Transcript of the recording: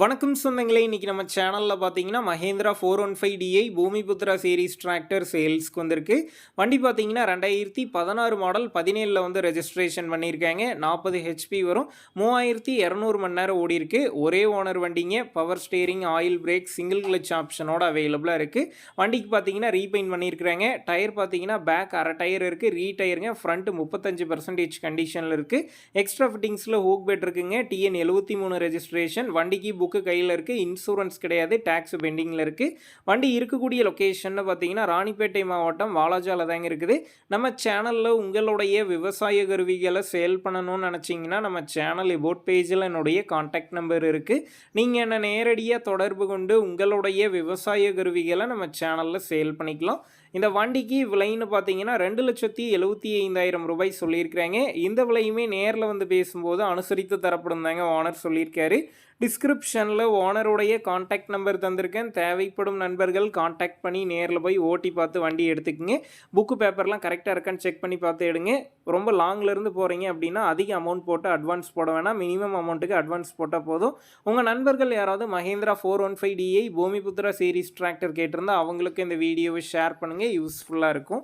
வணக்கம் சொந்தங்களே, இன்னைக்கு நம்ம சேனலில் பார்த்தீங்கன்னா Mahindra 415DI Bhumiputra series tractor சேல்ஸ்க்கு வந்திருக்கு. வண்டி பார்த்தீங்கன்னா 2016 மாடல் 17ல் வந்து ரெஜிஸ்ட்ரேஷன் பண்ணியிருக்காங்க. 40 ஹெச்பி வரும். 3200 மணி நேரம் ஓடி இருக்கு. ஒரே ஓனர் வண்டிங்க. Power steering, oil brake, single clutch ஆப்ஷனோட அவைலபிளாக இருக்குது. வண்டிக்கு பார்த்தீங்கன்னா ரீபெயிண்ட் பண்ணியிருக்கிறாங்க. டயர் பார்த்தீங்கன்னா பேக் அரை டயர் இருக்குது, ரீடயருங்க. ஃப்ரண்ட் 35% கண்டிஷனில் இருக்குது. எக்ஸ்ட்ரா ஃபிட்டிங்ஸில் ஹூக் பெட் இருக்குங்க. TN 73 registration. வண்டிக்கு புக்கு கையில் இருக்குது. இன்சூரன்ஸ் கிடையாது, டேக்ஸ் பெண்டிங்கில் இருக்குது. வண்டி இருக்கக்கூடிய லொக்கேஷன் பார்த்தீங்கன்னா ராணிப்பேட்டை மாவட்டம் வாலாஜாவில் தாங்க இருக்குது. நம்ம சேனலில் உங்களுடைய விவசாய கருவிகளை சேல் பண்ணணும்னு நினச்சிங்கன்னா நம்ம சேனல் எபோட் பேஜில் என்னுடைய கான்டாக்ட் நம்பர் இருக்குது. நீங்கள் என்னை நேரடியாக தொடர்பு கொண்டு உங்களுடைய விவசாய கருவிகளை நம்ம சேனலில் சேல் பண்ணிக்கலாம். இந்த வண்டிக்கு விலைன்னு பார்த்தீங்கன்னா 2,75,000 ரூபாய் சொல்லியிருக்கிறாங்க. இந்த விலையுமே நேரில் வந்து பேசும்போது அனுசரித்து தரப்படும் தாங்க ஓனர் சொல்லியிருக்காரு. டிஸ்கிரிப்ஷனில் ஓனருடைய கான்டாக்ட் நம்பர் தந்திருக்கேன். தேவைப்படும் நண்பர்கள் கான்டாக்ட் பண்ணி நேரில் போய் ஓட்டி பார்த்து வண்டி எடுத்துக்கங்க. புக்கு பேப்பர்லாம் கரெக்டாக இருக்கான்னு செக் பண்ணி பார்த்து எடுங்க. ரொம்ப லாங்லேருந்து போகிறீங்க அப்படின்னா அதிக அமௌண்ட் போட்டு அட்வான்ஸ் போட வேணாம். மினிமம் அமௌண்ட்டுக்கு அட்வான்ஸ் போட்டால் போதும். உங்கள் நண்பர்கள் யாராவது Mahindra 415DI Bhumiputra series tractor கேட்டிருந்தால் அவங்களுக்கு இந்த வீடியோவை ஷேர் பண்ணுங்கள். யூஸ்ஃபுல்லாக இருக்கும்.